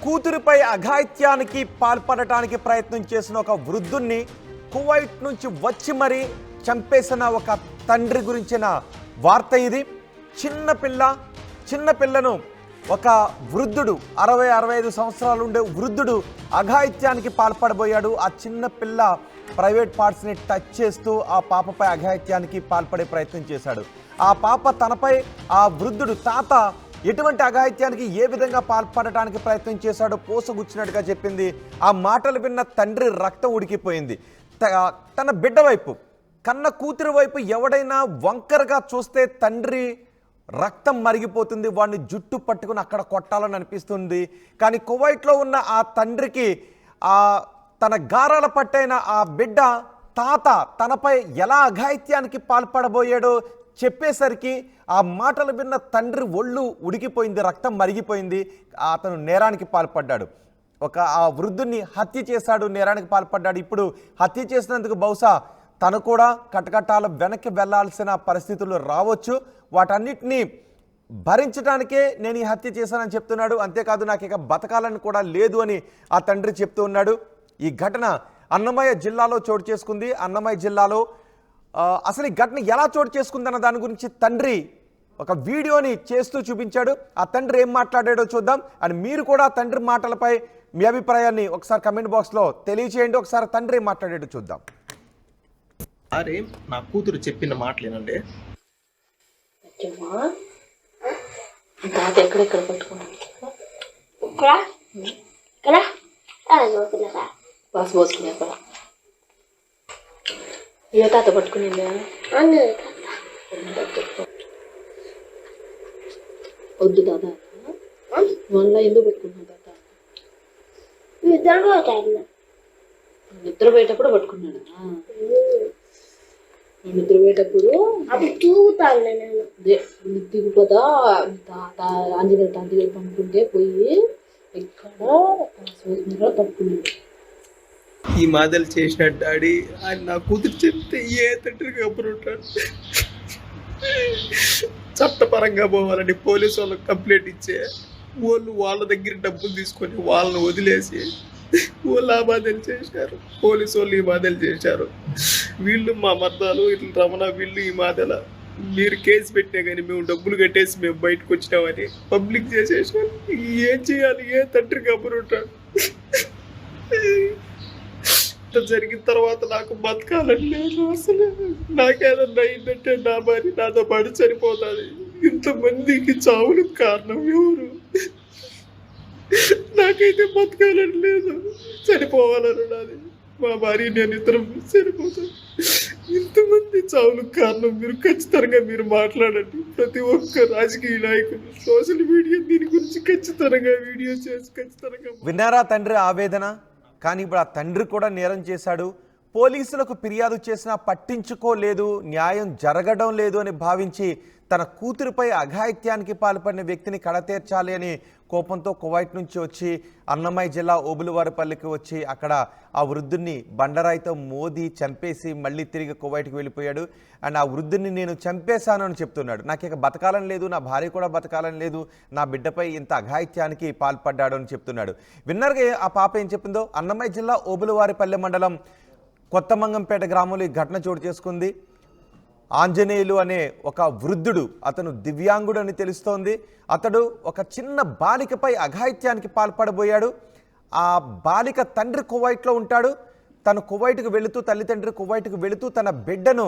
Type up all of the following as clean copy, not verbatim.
కూతురిపై అఘాయిత్యానికి పాల్పడటానికి ప్రయత్నం చేసిన ఒక వృద్ధుణ్ణి కువైట్ నుంచి వచ్చి మరీ చంపేసిన ఒక తండ్రి గురించిన వార్త ఇది. చిన్న పిల్లను ఒక వృద్ధుడు 60-65 సంవత్సరాలు ఉండే వృద్ధుడు అఘాయిత్యానికి పాల్పడబోయాడు. ఆ చిన్న పిల్ల ప్రైవేట్ పార్ట్స్ని టచ్ చేస్తూ ఆ పాపపై అఘాయిత్యానికి పాల్పడే ప్రయత్నం చేశాడు. ఆ పాప తనపై ఆ వృద్ధుడు తాత ఎటువంటి అఘాయిత్యానికి ఏ విధంగా పాల్పడటానికి ప్రయత్నం చేశాడో పోసగుచ్చినట్టుగా చెప్పింది. ఆ మాటలు విన్న తండ్రి రక్తం ఉడికిపోయింది. తన బిడ్డ వైపు, కన్న కూతురు వైపు ఎవడైనా వంకరగా చూస్తే తండ్రి రక్తం మరిగిపోతుంది. వాడిని జుట్టు పట్టుకుని అక్కడ కొట్టాలని అనిపిస్తుంది. కానీ కువైట్లో ఉన్న ఆ తండ్రికి తన గారాల పట్టైన ఆ బిడ్డ తాత తనపై ఎలా అఘాయిత్యానికి పాల్పడబోయాడో చెప్పేసరికి ఆ మాటలు విన్న తండ్రి ఒళ్ళు ఉడికిపోయింది, రక్తం మరిగిపోయింది. అతను నేరానికి పాల్పడ్డాడు. ఆ వృద్ధుని హత్య చేశాడు, నేరానికి పాల్పడ్డాడు. ఇప్పుడు హత్య చేసినందుకు బహుశా తను కూడా కటకటాల వెనక్కి వెళ్లాల్సిన పరిస్థితులు రావచ్చు. వాటన్నిటినీ భరించడానికే నేను ఈ హత్య చేశానని చెప్తున్నాడు. అంతేకాదు నాకు ఇక బతకాలని కూడా లేదు అని ఆ తండ్రి చెప్తూ ఉన్నాడు. ఈ ఘటన అన్నమయ్య జిల్లాలో చోటు చేసుకుంది. అన్నమయ్య జిల్లాలో అసలు ఈ ఘటన ఎలా చోటు చేసుకుందన్న దాని గురించి తండ్రి ఒక వీడియోని చేస్తూ చూపించాడు. ఆ తండ్రి ఏం మాట్లాడాడో చూద్దాం. అండ్ మీరు కూడా తండ్రి మాటలపై మీ అభిప్రాయాన్ని ఒకసారి కమెంట్ బాక్స్లో తెలియచేయండి. ఒకసారి తండ్రి ఏం మాట్లాడాడో చూద్దాం. అరే నా కూతురు చెప్పిన మాటలేనండి. తాత ఎక్కడెక్కడ పట్టుకున్నాడు? బాస్ పోసుకునే అక్కడ ఏ తాత పట్టుకునిందా? వద్దు తాత, మళ్ళా ఎందుకు పెట్టుకున్నా తాత? నిద్రపోయేటప్పుడు పట్టుకున్నాడా? నిద్రపోయేటప్పుడు దిగుపోతా ఆంజనేయ తాత దగ్గర పండుకుంటే పోయి ఇక్కడ పట్టుకున్నాడు. ఈ మాదలు చేసిన డాడీ ఆయన నా కూతురు చెప్తే ఏ తండ్రికి అప్పుడుంటాడు. చట్టపరంగా పోవాలని పోలీసు వాళ్ళకి కంప్లైంట్ ఇచ్చే వాళ్ళు వాళ్ళ దగ్గర డబ్బులు తీసుకొని వాళ్ళని వదిలేసి వాళ్ళు ఆ బాధలు చేశారు. పోలీసు వాళ్ళు ఈ బాధలు చేశారు. వీళ్ళు మా మర్దాలు ఇట్లా రమణ వీళ్ళు ఈ మాదల మీరు కేసు పెట్టినా కానీ మేము డబ్బులు కట్టేసి మేము బయటకు వచ్చినామని పబ్లిక్ చేసేసారు. ఏం చేయాలి? ఏ తండ్రికి అప్పుడుంటాడు? జరిగిన తర్వాత నాకు బతకాలని లేదు. అసలు నాకేదన్నా అయిందంటే నా భార్య నాతో పాటు చనిపోతుంది. ఇంతమందికి చావులకు కారణం ఎవరు? నాకైతే బతకాలని లేదు, చనిపోవాలని నాది. మా భార్య నేను ఇద్దరం చనిపోతాను. ఇంతమంది చావులకు కారణం మీరు ఖచ్చితంగా మీరు మాట్లాడండి. ప్రతి ఒక్క రాజకీయ నాయకులు సోషల్ మీడియా దీని గురించి ఖచ్చితంగా వీడియో చేసి ఖచ్చితంగా. విన్నారా తండ్రి ఆవేదన? కానీ ఇప్పుడు ఆ తండ్రి కూడా నేరం చేశాడు. పోలీసులకు ఫిర్యాదు చేసినా పట్టించుకోలేదు, న్యాయం జరగడం లేదు అని భావించి తన కూతురిపై అఘాయిత్యానికి పాల్పడిన వ్యక్తిని కడతీర్చాలి అని కోపంతో కువైట్ నుంచి వచ్చి అన్నమయ్య జిల్లా ఓబులవారిపల్లికి వచ్చి అక్కడ ఆ వృద్ధుని బండరాయితో మోది చంపేసి మళ్ళీ తిరిగి కువైట్కి వెళ్ళిపోయాడు. అండ్ ఆ వృద్ధుని నేను చంపేశాను అని చెప్తున్నాడు. నాకు ఇక బతకాలని లేదు, నా భార్య కూడా బతకాలని లేదు, నా బిడ్డపై ఇంత అఘాయిత్యానికి పాల్పడ్డాడు అని చెప్తున్నాడు. విన్నర్గా ఆ పాప ఏం చెప్పిందో? అన్నమయ్య జిల్లా ఓబులవారిపల్లి మండలం కొత్తమంగంపేట గ్రామంలో ఈ ఘటన చోటు చేసుకుంది. ఆంజనేయులు అనే ఒక వృద్ధుడు, అతను దివ్యాంగుడు అని తెలుస్తోంది. అతడు ఒక చిన్న బాలికపై అఘాయిత్యానికి పాల్పడబోయాడు. ఆ బాలిక తండ్రి కువైట్లో ఉంటాడు. తను కువైట్కు వెళుతూ, తల్లిదండ్రి కువైట్కు వెళుతూ తన బిడ్డను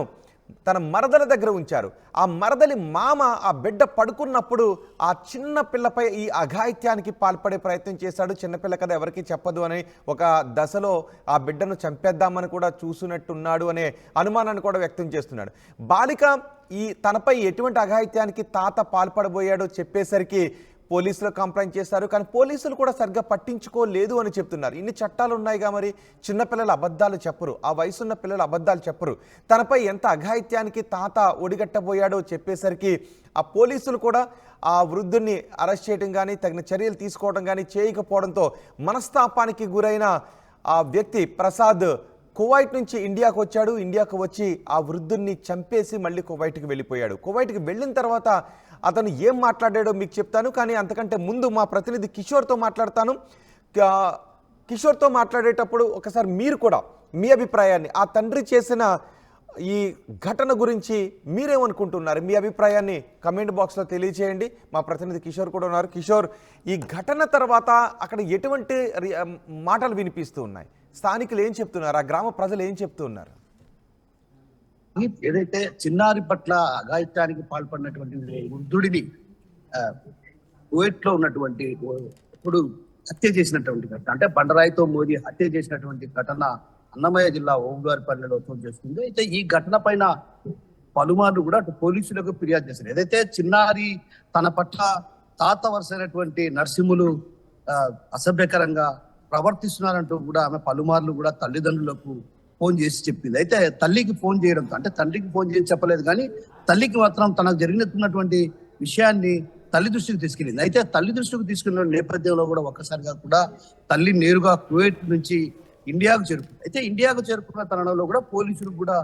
తన మరదల దగ్గర ఉంచారు. ఆ మరదలి మామ ఆ బిడ్డ పడుకున్నప్పుడు ఆ చిన్న పిల్లపై ఈ అఘాయిత్యానికి పాల్పడే ప్రయత్నం చేశాడు. చిన్నపిల్ల కదా ఎవరికి చెప్పదు అని ఒక దశలో ఆ బిడ్డను చంపేద్దామని కూడా చూసినట్టున్నాడు అనే అనుమానాన్ని కూడా వ్యక్తం చేస్తున్నాడు. బాలిక తనపై ఎటువంటి అఘాయిత్యానికి తాత పాల్పడబోయాడో చెప్పేసరికి పోలీసులు కంప్లైంట్ చేశారు. కానీ పోలీసులు కూడా సరిగ్గా పట్టించుకోలేదు అని చెప్తున్నారు. ఇన్ని చట్టాలు ఉన్నాయిగా, మరి చిన్నపిల్లలు అబద్ధాలు చెప్పరు, ఆ వయసున్న పిల్లలు అబద్ధాలు చెప్పరు. తనపై ఎంత అఘాయిత్యానికి తాత ఒడిగట్టబోయాడో చెప్పేసరికి ఆ పోలీసులు కూడా ఆ వృద్ధుని అరెస్ట్ చేయడం కానీ తగిన చర్యలు తీసుకోవడం కానీ చేయకపోవడంతో మనస్తాపానికి గురైన ఆ వ్యక్తి ప్రసాద్ కువైట్ నుంచి ఇండియాకు వచ్చాడు. ఇండియాకు వచ్చి ఆ వృద్ధుని చంపేసి మళ్ళీ కువైట్కి వెళ్ళిపోయాడు. కువైట్కి వెళ్ళిన తర్వాత అతను ఏం మాట్లాడాడో మీకు చెప్తాను. కానీ అంతకంటే ముందు మా ప్రతినిధి కిషోర్తో మాట్లాడతాను. కిషోర్తో మాట్లాడేటప్పుడు ఒకసారి మీరు కూడా మీ అభిప్రాయాన్ని, ఆ తండ్రి చేసిన ఈ ఘటన గురించి మీరేమనుకుంటున్నారు? మీ అభిప్రాయాన్ని కమెంట్ బాక్స్లో తెలియజేయండి. మా ప్రతినిధి కిషోర్ కూడా ఉన్నారు. కిషోర్, ఈ ఘటన తర్వాత అక్కడ ఎటువంటి మాటలు వినిపిస్తూ ఉన్నాయి? స్థానికులు ఏం చెప్తున్నారు? ఆ గ్రామ ప్రజలు ఏం చెప్తున్నారు? ఏదైతే చిన్నారి పట్ల అఘాయిత్యానికి పాల్పడినటువంటి వృద్ధుడిని కువైట్ లో ఉన్నటువంటి ఇప్పుడు హత్య చేసినటువంటి ఘటన, అంటే బండరాయితో మోదీ హత్య చేసినటువంటి ఘటన అన్నమయ్య జిల్లా ఓంగారిపల్లిలో చోటు చేసుకుంది. అయితే ఈ ఘటన పైన పలుమార్లు కూడా అటు పోలీసులకు ఫిర్యాదు చేశారు. ఏదైతే చిన్నారి తన పట్ల తాత వరుసైనటువంటి నరసింహులు అసభ్యకరంగా ప్రవర్తిస్తున్నారంటూ కూడా ఆమె పలుమార్లు కూడా తల్లిదండ్రులకు ఫోన్ చేసి చెప్పింది. అయితే తల్లికి ఫోన్ చేయడంతో, అంటే తండ్రికి ఫోన్ చేసి చెప్పలేదు కానీ తల్లికి మాత్రం తనకు జరిగినటువంటి విషయాన్ని తల్లి దృష్టికి తీసుకెళ్ళింది. అయితే తల్లి దృష్టికి తీసుకున్న నేపథ్యంలో కూడా ఒక్కసారిగా కూడా తల్లి నేరుగా కువైట్ నుంచి ఇండియాకు చేరుకుంది. అయితే ఇండియాకు చేరుకున్న తరుణంలో కూడా పోలీసులు కూడా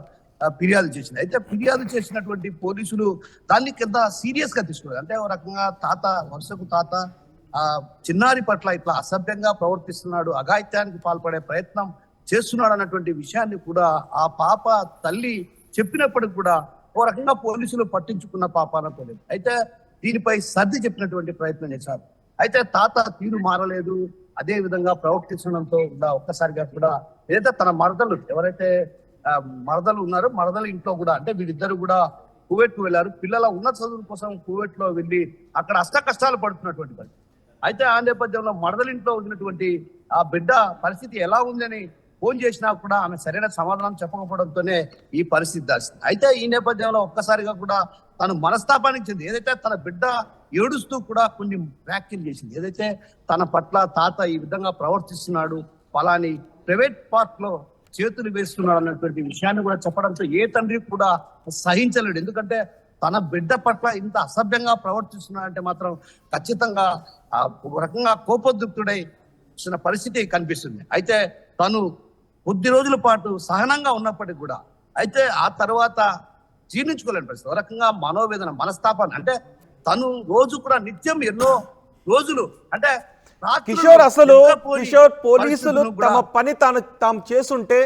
ఫిర్యాదు చేసింది. అయితే ఫిర్యాదు చేసినటువంటి పోలీసులు దాన్ని కింద సీరియస్ గా తీసుకున్నారు. అంటే ఒక రకంగా తాత వరుసకు తాత చిన్నారి పట్ల ఇట్లా అసభ్యంగా ప్రవర్తిస్తున్నాడు, అఘాయిత్యానికి పాల్పడే ప్రయత్నం చేస్తున్నాడు అన్నటువంటి విషయాన్ని కూడా ఆ పాప తల్లి చెప్పినప్పటికి కూడా ఓ రకంగా పోలీసులు పట్టించుకున్న పాపాన పోలేదు. అయితే దీనిపై సర్ది చెప్పినటువంటి ప్రయత్నం చేశారు. అయితే తాత తీరు మారలేదు, అదే విధంగా ప్రవర్తించడంతో ఒక్కసారిగా కూడా ఏదైతే తన మరదలు ఎవరైతే మరదలు ఉన్నారో మరదలు ఇంట్లో కూడా, అంటే వీళ్ళిద్దరు కూడా కువైట్ కు వెళ్ళారు. పిల్లల ఉన్నత చదువుల కోసం కువైట్ లో వెళ్ళి అక్కడ అష్ట కష్టాలు పడుతున్నటువంటి పరిస్థితి. అయితే ఆ నేపథ్యంలో మరదలింట్లో ఉన్నటువంటి ఆ బిడ్డ పరిస్థితి ఎలా ఉందని ఫోన్ చేసినా కూడా ఆమె సరైన సమాధానం చెప్పకపోవడంతోనే ఈ పరిస్థితి దాల్సింది. అయితే ఈ నేపథ్యంలో ఒక్కసారిగా కూడా తను మనస్తాపానికి చెంది ఏదైతే తన బిడ్డ ఏడుస్తూ కూడా కొన్ని వ్యాఖ్యలు చేసింది. ఏదైతే తన పట్ల తాత ఈ విధంగా ప్రవర్తిస్తున్నాడు, పలాని ప్రైవేట్ పార్క్ లో చేతులు వేస్తున్నాడు అన్నటువంటి విషయాన్ని కూడా చెప్పడంతో ఏ తండ్రి కూడా సహించలేడు. ఎందుకంటే తన బిడ్డ పట్ల ఇంత అసభ్యంగా ప్రవర్తిస్తున్నాడంటే మాత్రం ఖచ్చితంగా ఒక రకంగా కోపోద్రిక్తుడై వచ్చిన పరిస్థితి కనిపిస్తుంది. అయితే తను కొద్ది రోజుల పాటు సహనంగా ఉన్నప్పటికీ కూడా అయితే ఆ తర్వాత జీర్ణించుకోలేని పరిస్థితి, ఒక రకంగా మనోవేదన మనస్తాపాన్ని, అంటే తను రోజు కూడా నిత్యం ఎన్నో రోజులు అంటే కిషోర్, పోలీసులు తమ పని తాము చేసుంటే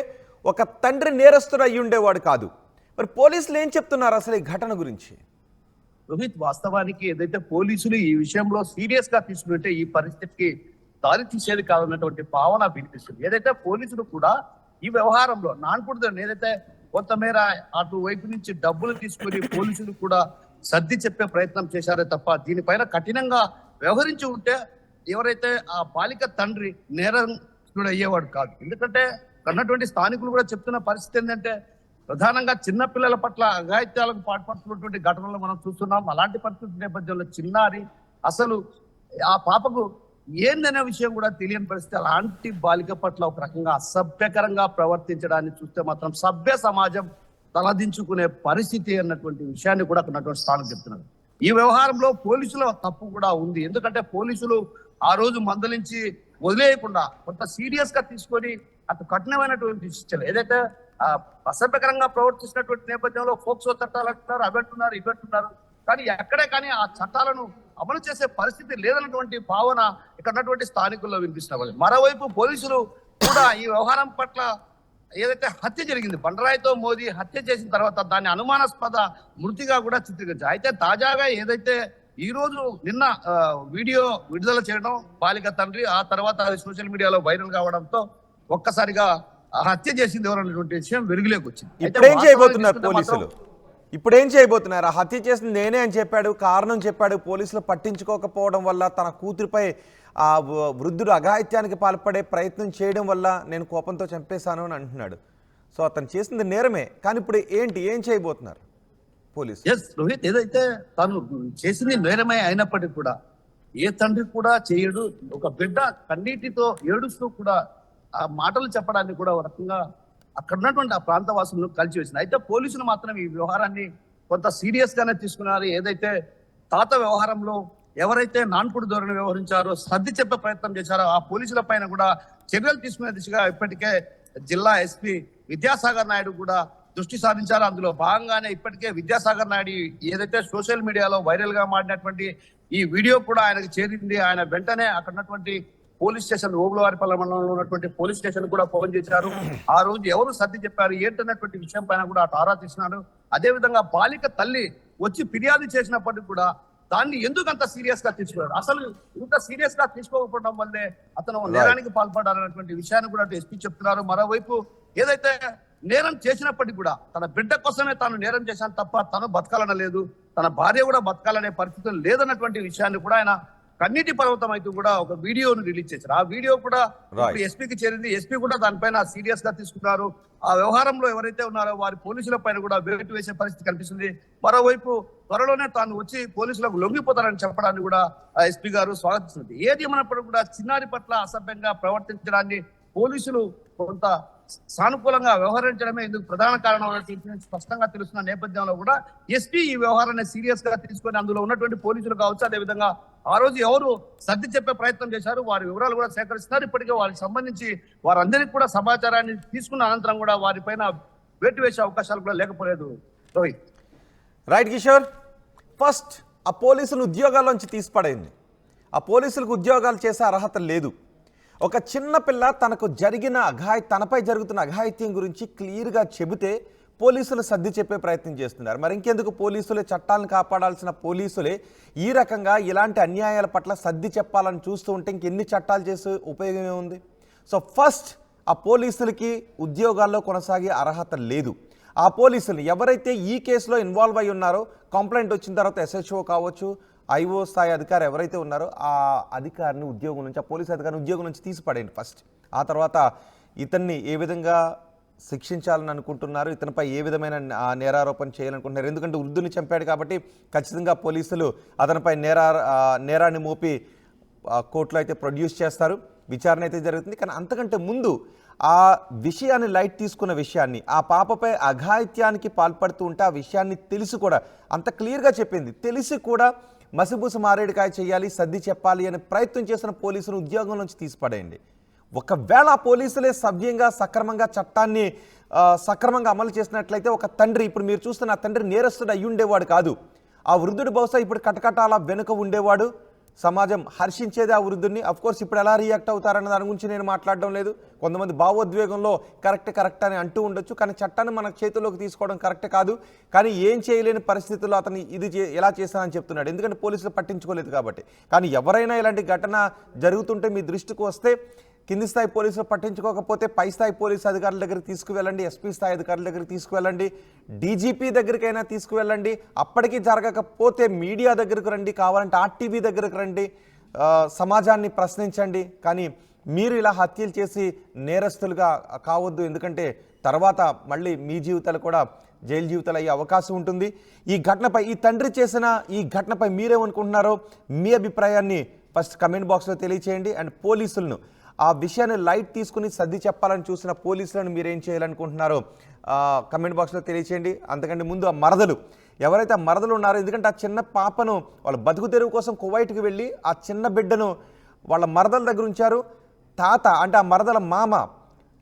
ఒక తండ్రి నేరస్తుడు అయ్యి ఉండేవాడు కాదు. మరి పోలీసులు ఏం చెప్తున్నారు అసలు ఈ ఘటన గురించి? రోహిత్, వాస్తవానికి ఏదైతే పోలీసులు ఈ విషయంలో సీరియస్ గా తీసుకుంటే ఈ పరిస్థితికి దారి తీసేది కాదన్నటువంటి భావన వినిపిస్తుంది. ఏదైతే పోలీసులు కూడా ఈ వ్యవహారంలో నాన్పుడుదని ఏదైతే కొంతమేర అటు వైపు నుంచి డబ్బులు తీసుకుని పోలీసులు కూడా సర్ది చెప్పే ప్రయత్నం చేశారే తప్ప దీనిపైన కఠినంగా వ్యవహరించి ఉంటే ఎవరైతే ఆ బాలిక తండ్రి నేరస్తుడు అయ్యేవాడు కాదు. ఎందుకంటే అన్నటువంటి స్థానికులు కూడా చెప్తున్న పరిస్థితి ఏంటంటే ప్రధానంగా చిన్న పిల్లల పట్ల అఘాయిత్యాలకు పాల్పడుతున్నటువంటి ఘటనలు మనం చూస్తున్నాం. అలాంటి పరిస్థితి నేపథ్యంలో చిన్నారి అసలు ఆ పాపకు ఏందనే విషయం కూడా తెలియని పరిస్థితి. అలాంటి బాలిక పట్ల ఒక రకంగా అసభ్యకరంగా ప్రవర్తించడాన్ని చూస్తే మాత్రం సభ్య సమాజం తలదించుకునే పరిస్థితి అన్నటువంటి విషయాన్ని కూడా అన్నటువంటి స్థానం చెప్తున్నారు. ఈ వ్యవహారంలో పోలీసుల తప్పు కూడా ఉంది. ఎందుకంటే పోలీసులు ఆ రోజు మందలించి వదిలేయకుండా కొంత సీరియస్ గా తీసుకొని అటు కఠినమైనటువంటి శిక్షలు ఏదైతే అసభ్యకరంగా ప్రవర్తిస్తున్నటువంటి నేపథ్యంలో ఫోక్సో చట్టాలు అంటున్నారు, అవంటున్నారు, ఇవంటున్నారు, కానీ ఎక్కడే కానీ ఆ చట్టాలను అమలు చేసే పరిస్థితి లేదన్నటువంటి భావన ఇక్కడ ఉన్నటువంటి స్థానికుల్లో వినిపిస్తున్నారు. మరోవైపు పోలీసులు కూడా ఈ వ్యవహారం పట్ల ఏదైతే హత్య జరిగింది, బండరాయితో మోదీ హత్య చేసిన తర్వాత దాన్ని అనుమానాస్పద మృతిగా కూడా చిత్రీకరించారు. అయితే తాజాగా ఏదైతే ఈ రోజు నిన్న వీడియో విడుదల చేయడం బాలిక తండ్రి, ఆ తర్వాత అది సోషల్ మీడియాలో వైరల్ కావడంతో ఒక్కసారిగా హత్య చేసింది ఎవరన్నటువంటి విషయం వెలుగులోకి వచ్చింది. ఇప్పుడేం చేయబోతున్నారు పోలీసులు? ఇప్పుడేం చేయబోతున్నారు? ఆ హత్య చేసింది నేనే అని చెప్పాడు, కారణం చెప్పాడు. పోలీసులు పట్టించుకోకపోవడం వల్ల, తన కూతురిపై ఆ వృద్ధుడు అఘాయిత్యానికి పాల్పడే ప్రయత్నం చేయడం వల్ల నేను కోపంతో చంపేశాను అని అంటున్నాడు. సో అతను చేసింది నేరమే, కానీ ఇప్పుడు ఏం చేయబోతున్నారు పోలీసు? రోహిత్, ఏదైతే తను చేసింది నేరమే అయినప్పటికీ కూడా ఏ తండ్రి కూడా చేయడు. ఒక బిడ్డ కన్నీటితో ఏడుస్తూ కూడా ఆ మాటలు చెప్పడాన్ని కూడా ఒక రకంగా అక్కడ ఉన్నటువంటి ఆ ప్రాంతవాసులను కలిసివేసింది. అయితే పోలీసులు మాత్రం ఈ వ్యవహారాన్ని కొంత సీరియస్ గానే తీసుకున్నారు. ఏదైతే తాత వ్యవహారంలో ఎవరైతే నాన్పుడు ధోరణి వ్యవహరించారో, సర్ది చెప్పే ప్రయత్నం చేశారో ఆ పోలీసుల పైన కూడా చర్యలు తీసుకునే దిశగా ఇప్పటికే జిల్లా ఎస్పీ విద్యాసాగర్ నాయుడు కూడా దృష్టి సారించారు. అందులో భాగంగానే ఇప్పటికే విద్యాసాగర్ నాయుడు ఏదైతే సోషల్ మీడియాలో వైరల్ గా మాడినటువంటి ఈ వీడియో కూడా ఆయనకు చేరింది. ఆయన వెంటనే అక్కడ ఉన్నటువంటి పోలీస్ స్టేషన్, ఓబులవారిపల్లి మండలంలో ఉన్నటువంటి పోలీస్ స్టేషన్ కూడా ఫోన్ చేశారు. ఆ రోజు ఎవరు సర్ది చెప్పారు ఏంటన్నటువంటి విషయం పైన కూడా అటు ఆరా తీసినాడు. అదే విధంగా బాలిక తల్లి వచ్చి ఫిర్యాదు చేసినప్పటికీ కూడా దాన్ని ఎందుకు అంత సీరియస్ గా తీసుకున్నారు, అసలు ఇంత సీరియస్ గా తీసుకోకపోవడం వల్లే అతను నేరానికి పాల్పడాలన్నటువంటి విషయాన్ని కూడా ఎస్పీ చెప్తున్నారు. మరోవైపు ఏదైతే నేరం చేసినప్పటికీ కూడా తన బిడ్డ కోసమే తాను నేరం చేశాను తప్ప తను బతకాలనలేదు, తన భార్య కూడా బతకాలనే పరిస్థితులు లేదన్నటువంటి విషయాన్ని కూడా ఆయన కన్నీటి పర్వతం అయితే కూడా ఒక వీడియోను రిలీజ్ చేశారు. ఆ వీడియో కూడా ఇప్పుడు ఎస్పీకి చేరింది. ఎస్పీ కూడా దానిపైన సీరియస్ గా తీసుకున్నారు. ఆ వ్యవహారంలో ఎవరైతే ఉన్నారో వారి పోలీసుల పైన కూడా వేటు వేసే పరిస్థితి కనిపిస్తుంది. మరోవైపు త్వరలోనే తాను వచ్చి పోలీసులకు లొంగిపోతారని చెప్పడాన్ని కూడా ఎస్పీ గారు స్వాగతిస్తుంది. ఏది ఏమన్నప్పుడు కూడా చిన్నారి పట్ల అసభ్యంగా ప్రవర్తించడాన్ని పోలీసులు కొంత సానుకూలంగా వ్యవహరించడమే ఇందుకు ప్రధాన కారణం స్పష్టంగా తెలుస్తున్న నేపథ్యంలో కూడా ఎస్పీ ఈ వ్యవహారాన్ని సీరియస్ గా తీసుకొని అందులో ఉన్నటువంటి పోలీసులు కావచ్చు, అదేవిధంగా ఆ రోజు ఎవరు సర్ది చెప్పే ప్రయత్నం చేశారు వారి వివరాలు కూడా సేకరిస్తున్నారు. ఇప్పటికే వారికి సంబంధించి వారందరికీ కూడా సమాచారాన్ని తీసుకున్న అనంతరం కూడా వారిపైన వేటు వేసే అవకాశాలు కూడా లేకపోలేదు. రోహిత్. రైట్ కిషోర్, ఫస్ట్ ఆ పోలీసులు ఉద్యోగాల్లోంచి తీసిపడైంది. ఆ పోలీసులకు ఉద్యోగాలు చేసే అర్హత లేదు. ఒక చిన్న పిల్ల తనపై జరుగుతున్న అఘాయిత్యం గురించి క్లియర్గా చెబితే పోలీసులు సర్ది చెప్పే ప్రయత్నం చేస్తున్నారు. మరి ఇంకెందుకు పోలీసులే, చట్టాలను కాపాడాల్సిన పోలీసులే ఈ రకంగా ఇలాంటి అన్యాయాల పట్ల సర్ది చెప్పాలని చూస్తూ ఉంటే ఇంకెన్ని చట్టాలు చేసే ఉపయోగమే ఉంది? సో ఫస్ట్ ఆ పోలీసులకి ఉద్యోగాల్లో కొనసాగే అర్హత లేదు. ఆ పోలీసులు ఎవరైతే ఈ కేసులో ఇన్వాల్వ్ అయి ఉన్నారో, కంప్లైంట్ వచ్చిన తర్వాత ఎస్హెచ్ఓ కావచ్చు, ఐఓ స్థాయి అధికారి ఎవరైతే ఉన్నారో ఆ అధికారిని ఉద్యోగం నుంచి, ఆ పోలీస్ అధికారిని ఉద్యోగం నుంచి తీసిపడేయండి ఫస్ట్. ఆ తర్వాత ఇతన్ని ఏ విధంగా శిక్షించాలని అనుకుంటున్నారు, ఇతనిపై ఏ విధమైన నేరారోపణ చేయాలనుకుంటున్నారు? ఎందుకంటే వృద్ధుని చంపాడు కాబట్టి ఖచ్చితంగా పోలీసులు అతనిపై నేరాన్ని మోపి కోర్టులో అయితే ప్రొడ్యూస్ చేస్తారు, విచారణ అయితే జరుగుతుంది. కానీ అంతకంటే ముందు ఆ విషయాన్ని లైట్ తీసుకున్న విషయాన్ని, ఆ పాపపై అఘాయిత్యానికి పాల్పడుతూ ఉంటే ఆ విషయాన్ని తెలిసి కూడా, అంత క్లియర్గా చెప్పింది తెలిసి కూడా మసిబూసి మారేడుకాయ చేయాలి, సర్ది చెప్పాలి అనే ప్రయత్నం చేసిన పోలీసులు ఉద్యోగం నుంచి తీసిపడేయండి. ఒకవేళ ఆ పోలీసులే సవ్యంగా సక్రమంగా చట్టాన్ని సక్రమంగా అమలు చేసినట్లయితే ఒక తండ్రి, ఇప్పుడు మీరు చూస్తున్న ఆ తండ్రి నేరస్తుడు అయ్యి ఉండేవాడు కాదు. ఆ వృద్ధుడు బహుశా ఇప్పుడు కటకటాల వెనుక ఉండేవాడు. సమాజం హర్షించేది ఆ వృద్ధుడిని. అఫ్కోర్స్ ఇప్పుడు ఎలా రియాక్ట్ అవుతారన్న దాని గురించి నేను మాట్లాడడం లేదు. కొంతమంది భావోద్వేగంలో కరెక్ట్ అని అంటూ ఉండొచ్చు. కానీ చట్టాన్ని మన చేతుల్లోకి తీసుకోవడం కరెక్ట్ కాదు. కానీ ఏం చేయలేని పరిస్థితుల్లో అతను ఎలా చేశానని చెప్తున్నాడు, ఎందుకంటే పోలీసులు పట్టించుకోలేదు కాబట్టి. కానీ ఎవరైనా ఇలాంటి ఘటన జరుగుతుంటే మీ దృష్టికి వస్తే కింది స్థాయి పోలీసులు పట్టించుకోకపోతే పై స్థాయి పోలీసు అధికారుల దగ్గరికి తీసుకువెళ్ళండి, ఎస్పీ స్థాయి అధికారుల దగ్గరికి తీసుకువెళ్ళండి, డీజీపీ దగ్గరికైనా తీసుకువెళ్ళండి. అప్పటికీ జరగకపోతే మీడియా దగ్గరకు రండి, కావాలంటే ఆర్టీవీ దగ్గరకు రండి, సమాజాన్ని ప్రశ్నించండి. కానీ మీరు ఇలా హత్యలు చేసి నేరస్తులుగా కావద్దు. ఎందుకంటే తర్వాత మళ్ళీ మీ జీవితాలు కూడా జైలు జీవితాలు అయ్యే అవకాశం ఉంటుంది. ఈ ఘటనపై, ఈ తండ్రి చేసిన ఈ ఘటనపై మీరేమనుకుంటున్నారో మీ అభిప్రాయాన్ని ఫస్ట్ కమెంట్ బాక్స్లో తెలియచేయండి. అండ్ పోలీసులను, ఆ విషయాన్ని లైట్ తీసుకుని సర్ది చెప్పాలని చూసిన పోలీసులను మీరేం చేయాలనుకుంటున్నారో కమెంట్ బాక్స్లో తెలియచేయండి. అంతకంటే ముందు ఆ మరదలు, ఎవరైతే ఆ మరదలు ఉన్నారో, ఎందుకంటే ఆ చిన్న పాపను వాళ్ళ బతుకు తెరువు కోసం కువైట్కి వెళ్ళి ఆ చిన్న బిడ్డను వాళ్ళ మరదల దగ్గర ఉంచారు. తాత అంటే ఆ మరదల మామ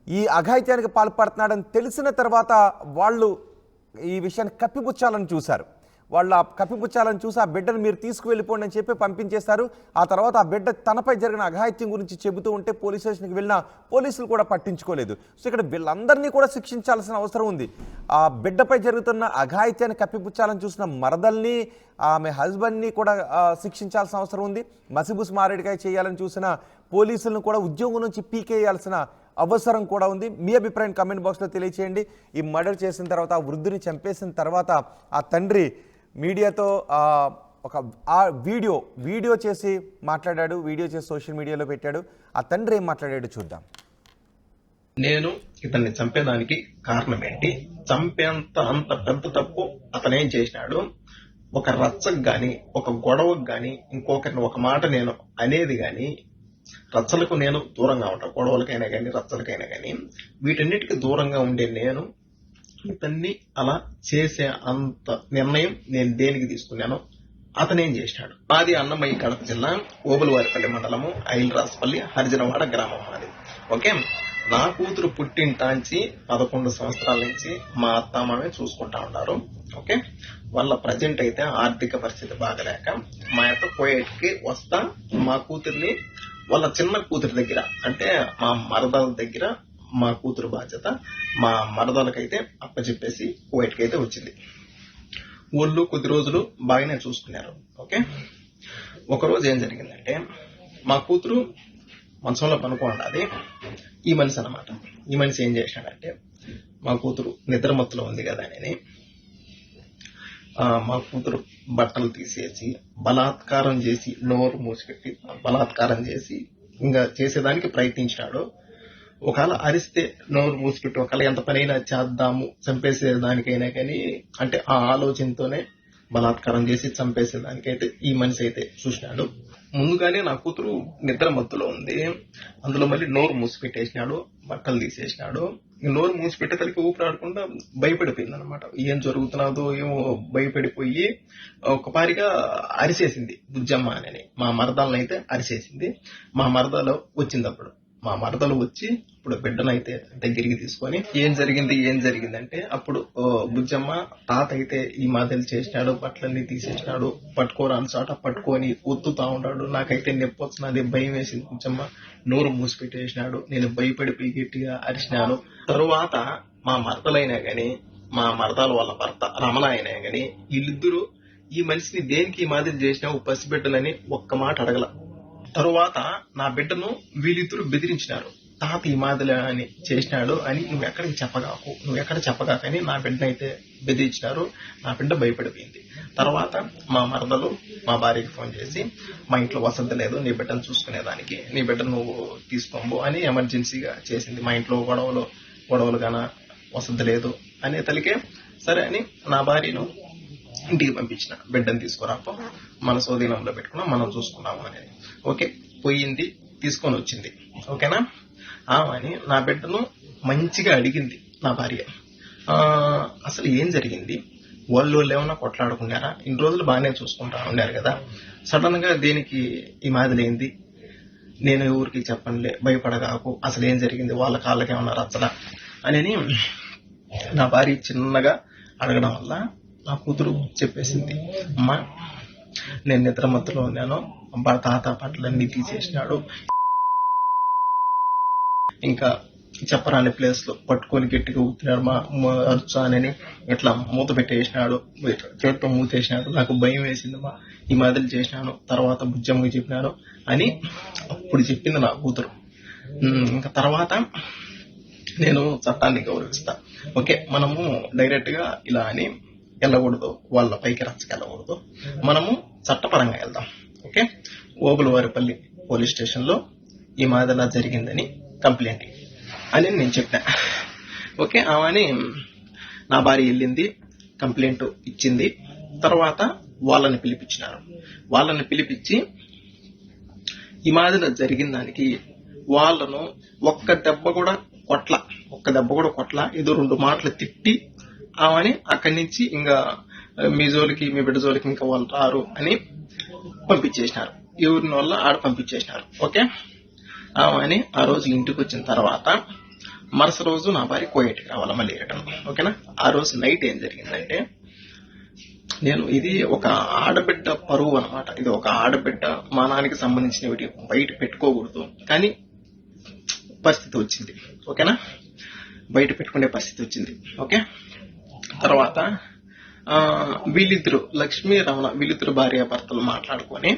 ఈ అఘాయిత్యానికి పాల్పడుతున్నాడని తెలిసిన తర్వాత వాళ్ళు ఈ విషయాన్ని కప్పిపుచ్చాలని చూశారు. వాళ్ళు ఆ కప్పిపుచ్చాలని చూసి ఆ బిడ్డను మీరు తీసుకువెళ్ళిపోండి అని చెప్పి పంపించేశారు. ఆ తర్వాత ఆ బిడ్డ తనపై జరిగిన అఘాయిత్యం గురించి చెబుతూ ఉంటే పోలీస్ స్టేషన్కి వెళ్ళిన పోలీసులు కూడా పట్టించుకోలేదు. సో ఇక్కడ వీళ్ళందరినీ కూడా శిక్షించాల్సిన అవసరం ఉంది. ఆ బిడ్డపై జరుగుతున్న అఘాయిత్యాన్ని కప్పిపుచ్చాలని చూసిన మరదల్ని, ఆమె హస్బెండ్ని కూడా శిక్షించాల్సిన అవసరం ఉంది. మసిబూసి మారేడుకాయ చేయాలని చూసిన పోలీసులను కూడా ఉద్యోగం నుంచి పీకేయాల్సిన అవసరం కూడా ఉంది. మీ అభిప్రాయం కామెంట్ బాక్స్లో తెలియచేయండి. ఈ మర్డర్ చేసిన తర్వాత, ఆ వృద్ధుని చంపేసిన తర్వాత ఆ తండ్రి మీడియాతో ఒక వీడియో చేసి మాట్లాడాడు, వీడియో చేసి సోషల్ మీడియాలో పెట్టాడు. ఆ తండ్రి ఏం మాట్లాడాడు చూద్దాం. నేను ఇతన్ని చంపేదానికి కారణం ఏంటి, చంపేంత అంత పెద్ద తప్పు అతనేం చేసినాడు, ఒక రచ్చకు గాని ఒక గొడవకు గాని ఇంకొకరిని ఒక మాట నేను అనేది గాని, రచ్చలకు నేను దూరంగా ఉంటాను, గొడవలకైనా కానీ రచ్చలకైనా కానీ వీటన్నిటికీ దూరంగా ఉండే నేను ఇతన్ని అలా చేసే అంత నిర్ణయం నేను దేనికి తీసుకున్నాను, అతనేం చేసినాడు. మాది అన్నమయ్య కడప జిల్లా ఓబులవారిపల్లి మండలము ఐలరాజపల్లి హరిజనవాడ గ్రామం మాది. ఓకే, నా కూతురు పుట్టింటాంచి 11 సంవత్సరాల నుంచి మా అత్తమ్మనే చూసుకుంటా ఉన్నారు. ఓకే, వాళ్ళ ప్రజెంట్ అయితే ఆర్థిక పరిస్థితి బాగలేక మా యొక్క కోయేట్కి వస్తా మా కూతుర్ని వాళ్ళ చిన్న కూతురు దగ్గర, అంటే మా మరదల దగ్గర మా కూతురు బాధ్యత మా మరదలకైతే అప్పచెప్పేసి కోయేట్కి అయితే వచ్చింది. వాళ్ళు కొద్ది రోజులు బాగానే చూసుకున్నారు. ఓకే, ఒకరోజు ఏం జరిగిందంటే మా కూతురు మంచంలో పనుకోండి, ఈ మనిషి అన్నమాట. ఈ మనిషి ఏం చేశాడంటే మా కూతురు నిద్రమత్తులో ఉంది కదా అని మా కూతురు బట్టలు తీసేసి బలాత్కారం చేసి నోరు మూసిపెట్టి బలాత్కారం చేసి ఇంకా చేసేదానికి ప్రయత్నించినాడు. ఒకవేళ అరిస్తే నోరు మూసిపెట్టి ఒకవేళ ఎంత పనైనా చేద్దాము చంపేసేదానికైనా కానీ అంటే ఆ ఆలోచనతోనే బలాత్కారం చేసి చంపేసేదానికైతే ఈ మనిషి అయితే చూసినాడు. ముందుగానే నా కూతురు నిద్ర మత్తులో ఉంది, అందులో మళ్ళీ నోరు మూసిపెట్టేసినాడు, బట్టలు తీసేసినాడు. నోరు మూసిపెట్టేసరికి ఊపిరాడకుండా భయపడిపోయింది అనమాట. ఏం జరుగుతున్నదో ఏమో భయపడిపోయి ఒకపారిగా అరిసేసింది బుజ్జమ్మ అని. మా మరదలను అయితే అరిసేసింది. మా మరదలు వచ్చింది. అప్పుడు మా మరదలు వచ్చి ఇప్పుడు బిడ్డనైతే దగ్గరికి తీసుకొని ఏం జరిగిందంటే అప్పుడు బుజ్జమ్మ తాత అయితే ఈ మాదిరి చేసినాడు, బట్టలన్నీ తీసేసినాడు, పట్టుకోరాని చోట పట్టుకొని ఒత్తుతా ఉన్నాడు. నాకైతే నొప్పి వచ్చినది, భయం వేసింది. బుజ్జమ్మ నోరు మూసిపెట్టేసినాడు. నేను భయపడిపోయి గట్టిగా అరిచినాను. తరువాత మా మరదలైనా గాని మా మరదల వాళ్ళ భర్త రమణ అయినా గాని వీళ్ళిద్దరూ ఈ మనిషిని దేనికి ఈ మాదిరి చేసినావు పసిబిడ్డలని ఒక్క మాట అడగల. తరువాత నా బిడ్డను వీళ్ళిద్దరూ బెదిరించినారు. తాత ఈ మాదిరి అని చేసినాడు అని నువ్వు ఎక్కడ చెప్పగాకని నా బిడ్డనైతే బెదిరించినారు. నా బిడ్డ భయపడిపోయింది. తర్వాత మా మరదలు మా భార్యకి ఫోన్ చేసి మా ఇంట్లో వసతి లేదు, నీ బిడ్డను చూసుకునేదానికి, నీ బిడ్డ నువ్వు తీసుకోబో అని ఎమర్జెన్సీగా చేసింది. మా ఇంట్లో గొడవలు గాన వసతి లేదు అనే తలికే సరే అని నా భార్యను ఇంటికి పంపించిన. బిడ్డను తీసుకురాపో, మన స్వాధీనంలో పెట్టుకున్నాం, మనం చూసుకున్నాము అనేది. ఓకే, పోయింది, తీసుకొని వచ్చింది. ఓకేనా, అని నా బిడ్డను మంచిగా అడిగింది నా భార్య. అసలు ఏం జరిగింది, వాళ్ళు ఏమన్నా కొట్లాడుకున్నారా, ఇన్ని రోజులు బాగానే చూసుకుంటా ఉన్నారు కదా, సడన్ గా దేనికి ఈ మాదిరి ఏంది, నేను ఊరికి చెప్పనులే, భయపడగాకు, అసలు ఏం జరిగింది, వాళ్ళ కాళ్ళకి ఏమన్నా రచ్చలా అని నా భార్య చిన్నగా అడగడం వల్ల నా కూతురు చెప్పేసింది, అమ్మా నేను నిద్ర మత్తులో ఉన్నాను, తాత బట్టలన్నీ తీసేసినాడు, ఇంకా చెప్పరాని ప్లేస్ లో పట్టుకొని గట్టిగా ఊతున్నాడు, మా అరుచానని ఇట్లా మూత పెట్టేసినాడు, చేతితో మూతేసినాడు, నాకు భయం వేసిందమ్మా, ఈ మాదిరి చేసినాను, తర్వాత బుజ్జమ్మకి చెప్పినాను అని అప్పుడు చెప్పింది నా కూతురు. ఇంకా తర్వాత నేను చట్టాన్ని గౌరవిస్తా. ఓకే, మనము డైరెక్ట్ గా ఇలా అని వెళ్ళకూడదు, వాళ్ళ పైకి రచ్చకెళ్ళకూడదు, మనము చట్టపరంగా వెళ్దాం. ఓకే, ఓబులవారిపల్లి పోలీస్ స్టేషన్ లో ఈ మాదిరిలా జరిగిందని కంప్లైంట్ అని నేను చెప్పిన. ఓకే, అవని నా భార్య వెళ్ళింది, కంప్లైంట్ ఇచ్చింది. తర్వాత వాళ్ళని పిలిపించినారు. వాళ్ళని పిలిపించి ఈ మాదిరి జరిగిన దానికి వాళ్ళను ఒక్క దెబ్బ కూడా కొట్ల, ఏదో 2 మాటలు తిట్టి ఆమెని అక్కడి నుంచి ఇంకా మీ జోలికి మీ బిడ్డ జోలికి ఇంకా వాళ్ళు రారు అని పంపించేసినారు. ఎవరిని వల్ల ఆడ పంపించేసినారు. ఓకే, ఆమెని ఆ రోజు ఇంటికి వచ్చిన తర్వాత మరుసటి రోజు నా భార్య కోయేటికి రావాలి మళ్ళీ రిటర్న్. ఓకేనా, ఆ రోజు నైట్ ఏం జరిగిందంటే, ఇది ఒక ఆడబిడ్డ పరువు అనమాట. ఇది ఒక ఆడబిడ్డ మానానికి సంబంధించినవి బయట పెట్టుకోకూడదు, కానీ పరిస్థితి వచ్చింది. ఓకేనా, బయట పెట్టుకునే పరిస్థితి వచ్చింది. ఓకే, తర్వాత వీళ్ళిద్దరు లక్ష్మీ రమణ వీళ్ళిద్దరు భార్యాభర్తలు మాట్లాడుకొని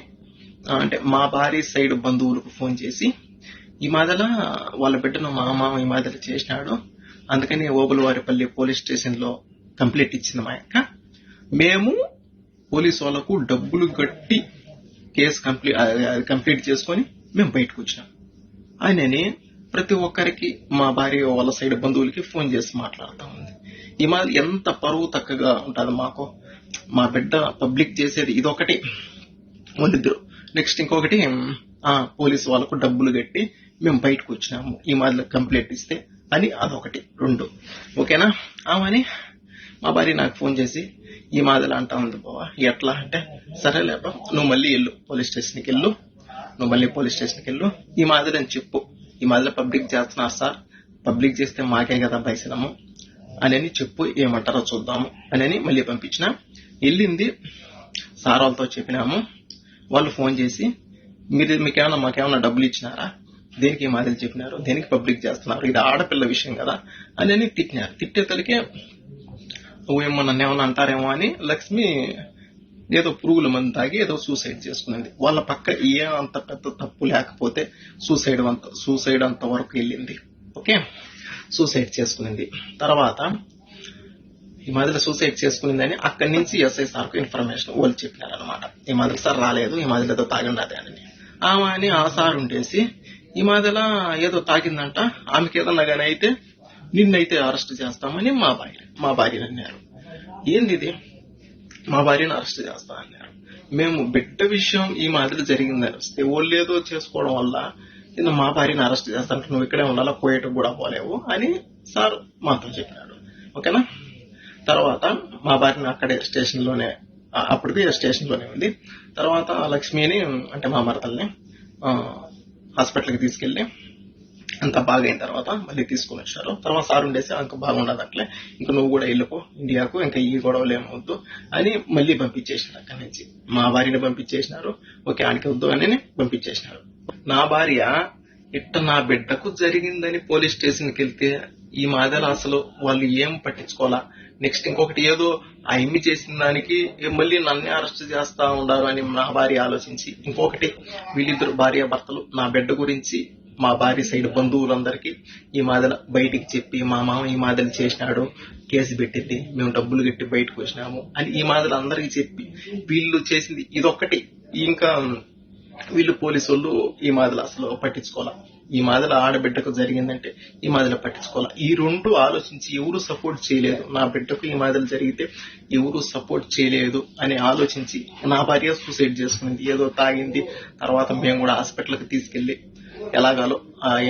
అంటే మా భార్య సైడ్ బంధువులకు ఫోన్ చేసి ఈ మాదిరి వాళ్ళ బిడ్డను మా మామ ఈ మాదిరి చేసినాడు, అందుకని ఓబులవారిపల్లి పోలీస్ స్టేషన్ లో కంప్లైంట్ ఇచ్చింది మా యొక్క. మేము పోలీసు వాళ్ళకు డబ్బులు కట్టి కేసు కంప్లీట్ చేసుకొని మేము బయటకు వచ్చినాం ఆయనని ప్రతి ఒక్కరికి మా భార్య వాళ్ళ సైడ్ బంధువులకి ఫోన్ చేసి మాట్లాడుతూ ఉంది. ఈ మాదిరి ఎంత పరువు తక్కగా ఉంటుంది మాకు. మా బిడ్డ పబ్లిక్ చేసేది ఇదొకటి, వాళ్ళిద్దరు. నెక్స్ట్ ఇంకొకటి పోలీసు వాళ్ళకు డబ్బులు కట్టి మేము బయటకు వచ్చినాము ఈ మాదిరి కంప్లైంట్ ఇస్తే అని, అదొకటి. 2 ఓకేనా, ఆమెని మా భార్య నాకు ఫోన్ చేసి ఈ మాదిరి అంటా ఉంది బావా, ఎట్లా అంటే, సరేలేపా నువ్వు మళ్ళీ వెళ్ళు పోలీస్ స్టేషన్కి వెళ్ళు, ఈ మాదిరి అని చెప్పు, ఈ మాదిరి పబ్లిక్ చేస్తున్నారు సార్, పబ్లిక్ చేస్తే మాకే కదా భయసనము అని చెప్పు, ఏమంటారో చూద్దాము అని మళ్ళీ పంపించిన. వెళ్ళింది సార్ వాళ్ళతో చెప్పినాము. వాళ్ళు ఫోన్ చేసి మీకేమన్నా మాకేమన్నా డబ్బులు ఇచ్చినారా, దేనికి ఈ మాదిరి చెప్పినారు, దేనికి పబ్లిక్ చేస్తున్నారు, ఇది ఆడపిల్ల విషయం కదా అని తిట్టినారు. తిట్టేతలకే ఏమో నన్ను ఏమన్నా అంటారేమో అని లక్ష్మి ఏదో పురుగుల మందు తాగి ఏదో సూసైడ్ చేసుకునింది. వాళ్ళ పక్క ఏ అంత పెద్ద తప్పు లేకపోతే సూసైడ్ అంత వరకు వెళ్ళింది. ఓకే, సూసైడ్ చేసుకునింది. తర్వాత ఈ మాదిరి సూసైడ్ చేసుకునిందని అక్కడి నుంచి ఎస్ఐ సార్ కు ఇన్ఫర్మేషన్ వాళ్ళు చెప్పినారనమాట. ఈ మాదిరి సార్ రాలేదు, ఈ మాదిరి ఏదో తాగిండదే అని. ఆమె అని ఆ సార్ ఉండేసి ఈ మాదిరిలా ఏదో తాగిందంట, ఆమెకి ఏదన్నా గానీ అయితే నిన్నైతే అరెస్ట్ చేస్తామని మా భార్య అన్నారు. ఏంది ఇది, మా భార్యను అరెస్ట్ చేస్తా అన్నారు. మేము బిడ్డ విషయం ఈ మాదిరి జరిగిందని వస్తే వాళ్ళు ఏదో చేసుకోవడం వల్ల మా భార్యను అరెస్ట్ చేస్తాంటే నువ్వు ఇక్కడే ఉండాలా, పోయేటకు కూడా పోలేవు అని సార్ మాతో చెప్పినాడు. ఓకేనా. తర్వాత మా భార్యను అక్కడే స్టేషన్ లోనే, అప్పటికి స్టేషన్ లోనే ఉంది. తర్వాత లక్ష్మిని అంటే మా మరదల్ని హాస్పిటల్కి తీసుకెళ్లి అంత బాగైన తర్వాత మళ్ళీ తీసుకుని వచ్చారు. తర్వాత సార్ ఉండేసి అంక బాగుండదు అట్లే, ఇంకా నువ్వు కూడా వెళ్ళిపో ఇండియాకు, ఇంకా ఈ గొడవలు ఏమవద్దు అని మళ్ళీ పంపించేసినారు. అక్కడి నుంచి మా భార్యని పంపించేసినారు. ఓకే ఆయనకి వద్దు అని పంపించేసినారు. నా భార్య ఇట్ట నా బిడ్డకు జరిగిందని పోలీస్ స్టేషన్కి వెళ్తే ఈ మాదిరి అసలు వాళ్ళు ఏం పట్టించుకోవాలా. నెక్స్ట్ ఇంకొకటి ఏదో ఆ ఎమ్మి చేసిన దానికి మళ్ళీ నన్నే అరెస్ట్ చేస్తా ఉన్నారు అని నా భార్య ఆలోచించి, ఇంకొకటి వీళ్ళిద్దరు భార్య భర్తలు నా బిడ్డ గురించి మా భార్య సైడ్ బంధువులందరికీ ఈ మాదిరి బయటికి చెప్పి మా మామ ఈ మాదిరి చేసినాడు, కేసు పెట్టింది, మేము డబ్బులు కట్టి బయటకు వచ్చినాము అని ఈ మాదిరి అందరికీ చెప్పి వీళ్ళు చేసింది ఇదొక్కటి. ఇంకా వీళ్ళు పోలీసు వాళ్ళు ఈ మాదిరి అసలు పట్టించుకోవాలా. ఈ మాదిరి ఆడబిడ్డకు జరిగిందంటే ఈ మాదిరి పట్టించుకోవాలా. ఈ రెండు ఆలోచించి ఎవరు సపోర్ట్ చేయలేదు. నా బిడ్డకు ఈ మాదిరి జరిగితే ఎవరు సపోర్ట్ చేయలేదు అని ఆలోచించి నా భార్య సూసైడ్ చేసుకునింది. ఏదో తాగింది. తర్వాత మేము కూడా హాస్పిటల్కి తీసుకెళ్లి ఎలాగాలో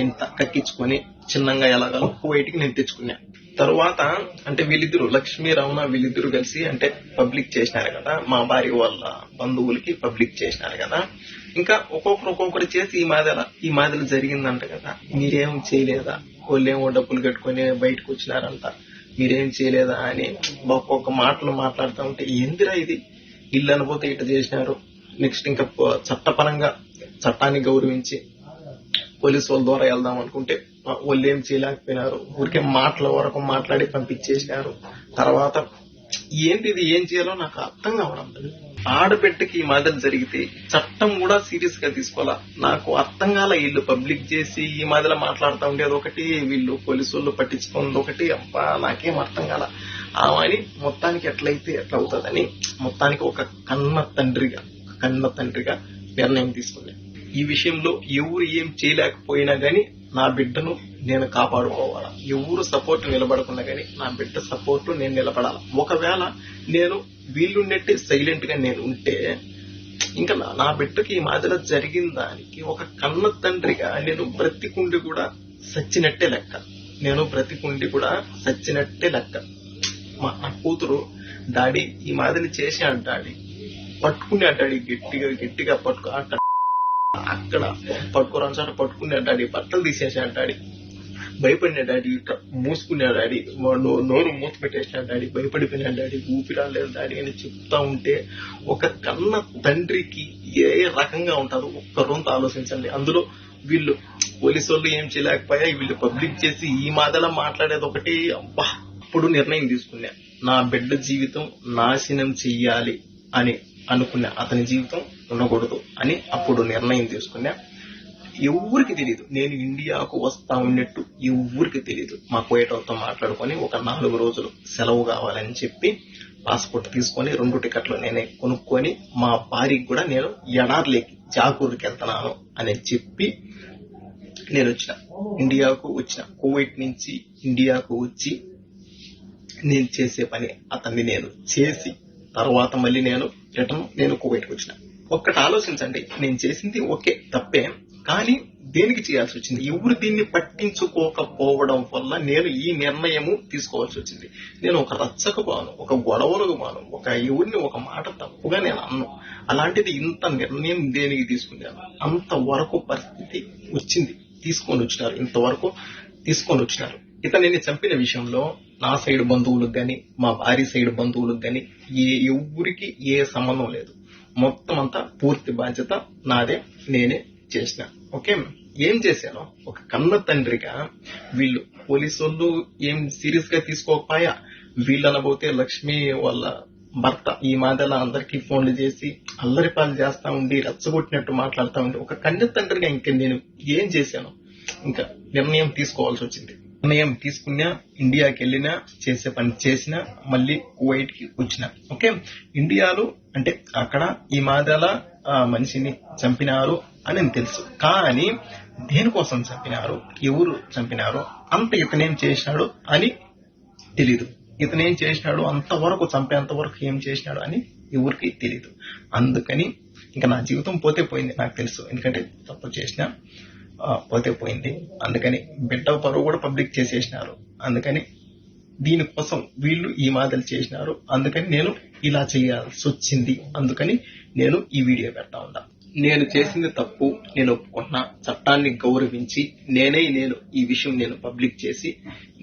ఎంత కక్కించుకొని చిన్నంగా ఎలాగాలో బయటికి నేను తెచ్చుకున్నా. తర్వాత అంటే వీళ్ళిద్దరు లక్ష్మీ రమణ వీళ్ళిద్దరు కలిసి అంటే పబ్లిక్ చేసినారు కదా, మా భార్య వాళ్ళ బంధువులకి పబ్లిక్ చేసినారు కదా. ఇంకా ఒక్కొక్కరు చేసి ఈ మాదిరి జరిగిందంట కదా, మీరేం చేయలేదా, వాళ్ళేమో డబ్బులు కట్టుకొని బయటకు వచ్చినారంట, మీరేం చేయలేదా అని ఒక్కొక్క మాటలు మాట్లాడుతూ ఉంటే ఎందురా ఇది, ఇల్లు అనుపోతే ఇట్లా చేసినారు. నెక్స్ట్ ఇంకా చట్టపరంగా చట్టాన్ని గౌరవించి పోలీసు వాళ్ళ ద్వారా వెళ్దాం అనుకుంటే వాళ్ళు ఏం చేయలేకపోయినారు. ఊరికే మాటల వరకు మాట్లాడి పంపించేసినారు. తర్వాత ఏంటిది, ఏం చేయాలో నాకు అర్థం కావడం లేదు. ఆడబిడ్డకి ఈ మాదిరి జరిగితే చట్టం కూడా సీరియస్ గా తీసుకోవాలా. నాకు అర్థం కాల. వీళ్ళు పబ్లిక్ చేసి ఈ మాదిరి మాట్లాడుతూ ఉండేది ఒకటి, వీళ్ళు పోలీసు వాళ్ళు పట్టించుకున్నది ఒకటి. అబ్బా నాకేం అర్థం కాల. ఆమెని మొత్తానికి ఎట్లయితే ఎట్లా అవుతుందని మొత్తానికి ఒక కన్న తండ్రిగా నిర్ణయం తీసుకున్నాను. ఈ విషయంలో ఎవరు ఏం చేయలేకపోయినా గానీ నా బిడ్డను నేను కాపాడుకోవాలా. ఎవరు సపోర్ట్ నిలబడకున్నా గానీ నా బిడ్డ సపోర్ట్ నేను నిలబడాలా. ఒకవేళ నేను వీళ్ళున్నట్టే సైలెంట్ గా నేను ఉంటే ఇంకా నా బిడ్డకి ఈ మాదిరి జరిగిన దానికి ఒక కన్న తండ్రిగా నేను బ్రతికుండి కూడా సచ్చినట్టే లెక్క. నా కూతురు డాడీ ఈ మాదిరి చేశాడు, డాడీ పట్టుకున్నాడు, డాడీ గట్టిగా అక్కడ పట్టుకోరాని చోట పట్టుకున్నాడు, డాడీ బట్టలు తీసేసాడు, డాడీ భయపడినాడు, డాడీ మూసుకున్నాడు, డాడీ నోరు మూత పెట్టేసాడు, డాడీ భయపడిపోయినాడు, డాడీ ఊపిరాలేదు డాడీ అని చెప్తా ఉంటే ఒక కన్న తండ్రికి ఏ రకంగా ఉంటారో ఒక్కరోంత ఆలోచించండి. అందులో వీళ్ళు పోలీసు వాళ్ళు ఏం చేయలేకపోయా, వీళ్ళు పబ్లిక్ చేసి ఈ మాదిరిలా మాట్లాడేది ఒకటి. అబ్బా అప్పుడు నిర్ణయం తీసుకున్నా, నా బిడ్డ జీవితం నాశనం చెయ్యాలి అని అనుకున్నా, అతని జీవితం ఉండకూడదు అని అప్పుడు నిర్ణయం తీసుకున్నా. ఎవరికి తెలియదు నేను ఇండియాకు వస్తా ఉన్నట్టు, ఎవరికి తెలియదు. మా కోయటంతో మాట్లాడుకొని ఒక 4 రోజులు సెలవు కావాలని చెప్పి పాస్పోర్ట్ తీసుకొని 2 టికెట్లు నేనే కొనుక్కొని మా భార్యకి కూడా నేను ఎడార్లేకి జాకూర్కి వెళ్తున్నాను అని చెప్పి నేను ఇండియాకు వచ్చిన. కువైట్ నుంచి ఇండియాకు వచ్చి నేను చేసే పని అతన్ని నేను చేసి తర్వాత మళ్ళీ నేను కువైట్కి వచ్చిన. ఒక్కటి ఆలోచించండి, నేను చేసింది ఓకే తప్పే, కానీ దేనికి చేయాల్సి వచ్చింది? ఎవరు దీన్ని పట్టించుకోకపోవడం వల్ల నేను ఈ నిర్ణయము తీసుకోవాల్సి వచ్చింది. నేను ఒక రచ్చకు బాను, ఒక గొడవలకు బాను, ఎవరిని ఒక మాట తప్పుగా నేను అన్ను. అలాంటిది ఇంత నిర్ణయం దేనికి తీసుకున్నాను? అంతవరకు పరిస్థితి వచ్చింది, తీసుకొని వచ్చినారు. ఇంతవరకు తీసుకొని వచ్చినారు. ఇతనిని చంపిన విషయంలో నా సైడ్ బంధువులకు గాని మా భార్య సైడ్ బంధువులకు గాని ఎవరికి ఏ సంబంధం లేదు. మొత్తం అంతా పూర్తి బాధ్యత నాదే, నేనే చేసిన. ఓకే, ఏం చేశాను? ఒక కన్న తండ్రిగా వీళ్ళు పోలీసు వాళ్ళు ఏం సీరియస్ గా తీసుకోకపోయా. వీళ్ళనబోతే లక్ష్మి వాళ్ళ భర్త ఈ మాదిరిలో అందరికీ ఫోన్లు చేసి అల్లరిపాలు చేస్తా ఉండి రెచ్చగొట్టినట్టు మాట్లాడుతూ ఉండి ఒక కన్న తండ్రిగా ఇంక నేను ఏం చేశాను? ఇంకా నిర్ణయం తీసుకోవాల్సి వచ్చింది. నిర్ణయం తీసుకున్నా, ఇండియాకి వెళ్ళినా, చేసే పని చేసినా, మళ్ళీ కువైట్ కి వచ్చిన. ఓకే, ఇండియాలో అంటే అక్కడ ఈ మాదిరిలా మనిషిని చంపినారు అని తెలుసు, కానీ దేనికోసం చంపినారు, ఎవరు చంపినారు, అంత ఇతనేం చేసినాడు అని తెలీదు. ఇతనేం చేసినాడు, అంతవరకు చంపేంత వరకు ఏం చేసినాడు అని ఎవరికి తెలీదు. అందుకని ఇంకా నా జీవితం పోతే పోయింది నాకు తెలుసు, ఎందుకంటే తప్పు చేసిన పోతే పోయింది. అందుకని బిడ్డ పరువు కూడా పబ్లిక్ చేసేసినారు. అందుకని దీనికోసం వీళ్ళు ఈ మాటలు చేసినారు. అందుకని నేను ఇలా చేయాల్సి వచ్చింది. అందుకని నేను ఈ వీడియో పెడతా ఉన్నా. నేను చేసింది తప్పు, నేను ఒప్పుకుంటున్నా. చట్టాన్ని గౌరవించి నేను ఈ విషయం నేను పబ్లిక్ చేసి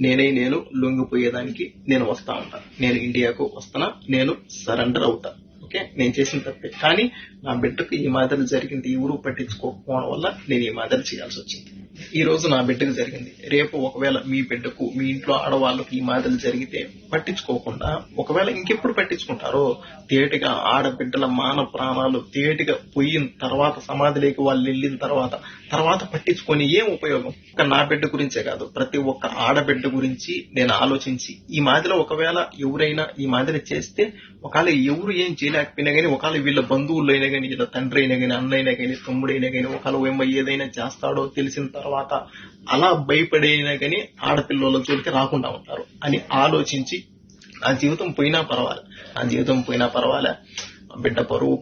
నేను లొంగిపోయేదానికి నేను వస్తా ఉంటా. నేను ఇండియాకు వస్తున్నా, నేను సరెండర్ అవుతా. ఓకే, నేను చేసిన తప్పే, కానీ నా బిడ్డకు ఈ మాదిరి జరిగింది, ఎవరు పట్టించుకోకపోవడం వల్ల నేను ఈ మాదిరి చేయాల్సి వచ్చింది. ఈ రోజు నా బిడ్డకు జరిగింది, రేపు ఒకవేళ మీ బిడ్డకు, మీ ఇంట్లో ఆడవాళ్ళకు ఈ మాదిరి జరిగితే పట్టించుకోకుండా ఒకవేళ ఇంకెప్పుడు పట్టించుకుంటారో, తేటిగా ఆడబిడ్డల మాన ప్రాణాలు తేటిగా పోయిన తర్వాత, సమాధిలోకి వాళ్ళు వెళ్ళిన తర్వాత పట్టించుకొని ఏం ఉపయోగం? నా బిడ్డ గురించే కాదు, ప్రతి ఒక్క ఆడబిడ్డ గురించి నేను ఆలోచించి ఈ మాదిరిలో ఒకవేళ ఎవరైనా ఈ మాదిరి చేస్తే, ఒకవేళ ఎవరు ఏం చేయలేకపోయినా గానీ, ఒకవేళ వీళ్ళ బంధువులు అయినా గానీ, వీళ్ళ తండ్రి అయినా గానీ, అన్నైనా గానీ, తమ్ముడైనా గానీ, ఒకవేళ ఏదైనా చేస్తాడో తెలిసిన తర్వాత అలా భయపడైనా గానీ ఆడపిల్లల జోలికి రాకుండా ఉంటారు అని ఆలోచించి, నా జీవితం పోయినా పర్వాలే, బిడ్డ పరువు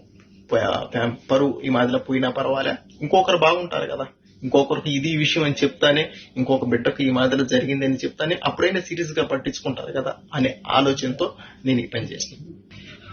ఈ మాదిరిలో పోయినా పర్వాలే, ఇంకొకరు బాగుంటారు కదా, ఇంకొకరికి ఇది విషయం అని చెప్తానే, ఇంకొక బిడ్డకు ఈ మాదిరిలో జరిగిందని చెప్తానే అప్పుడైనా సీరియస్ గా పట్టించుకుంటారు కదా అనే ఆలోచనతో నేను ఈ పని చేస్తాను.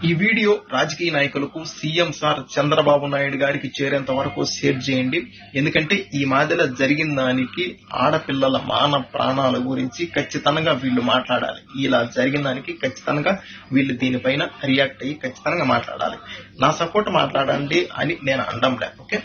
ఈ వీడియో రాజకీయ నాయకులకు, సీఎం సార్ చంద్రబాబు నాయుడు గారికి చేరేంత వరకు షేర్ చేయండి. ఎందుకంటే ఈ మాదిరిలో జరిగిన దానికి ఆడపిల్లల మాన ప్రాణాల గురించి ఖచ్చితంగా వీళ్ళు మాట్లాడాలి. ఇలా జరిగిన దానికి ఖచ్చితంగా వీళ్ళు దీనిపైన రియాక్ట్ అయ్యి ఖచ్చితంగా మాట్లాడాలి. నా సపోర్ట్ మాట్లాడండి అని నేను అనడంలే. ఓకే,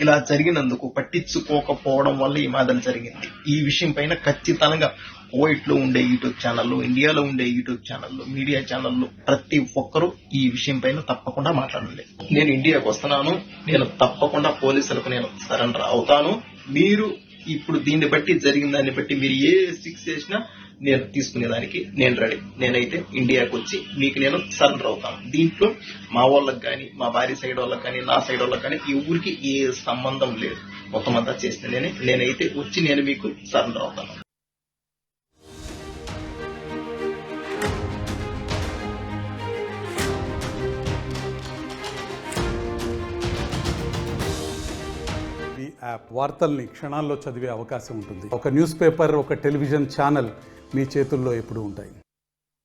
ఇలా జరిగినందుకు పట్టించుకోకపోవడం వల్ల ఈ మాదిరి జరిగింది. ఈ విషయం పైన ఖచ్చితంగా కువైట్ లో ఉండే యూట్యూబ్ ఛానళ్ళు, ఇండియాలో ఉండే యూట్యూబ్ ఛానళ్ళు, మీడియా ఛానళ్ళు ప్రతి ఒక్కరూ ఈ విషయం పైన తప్పకుండా మాట్లాడాలి. నేను ఇండియాకు వస్తున్నాను, నేను తప్పకుండా పోలీసులకు నేను సరెండర్ అవుతాను. మీరు ఇప్పుడు దీన్ని బట్టి, జరిగిన దాన్ని బట్టి మీరు ఏ శిక్ష చేసినా నేను తీసుకునేదానికి నేను రెడీ. నేనైతే ఇండియాకు వచ్చి మీకు నేను సరెండర్ అవుతాను. దీంట్లో మా వాళ్ళకి కానీ, మా భార్య సైడ్ వాళ్ళకి కానీ, నా సైడ్ వాళ్ళకి కానీ ఎవరికి ఏ సంబంధం లేదు. మొత్తం అంతా చేసిన నేనైతే వచ్చి నేను మీకు సరెండర్ అవుతాను. యాప్ వార్తల్ని క్షణాల్లో చదివే అవకాశం ఉంటుంది. ఒక న్యూస్ పేపర్, ఒక టెలివిజన్ ఛానల్ మీ చేతుల్లో ఎప్పుడూ ఉంటాయి.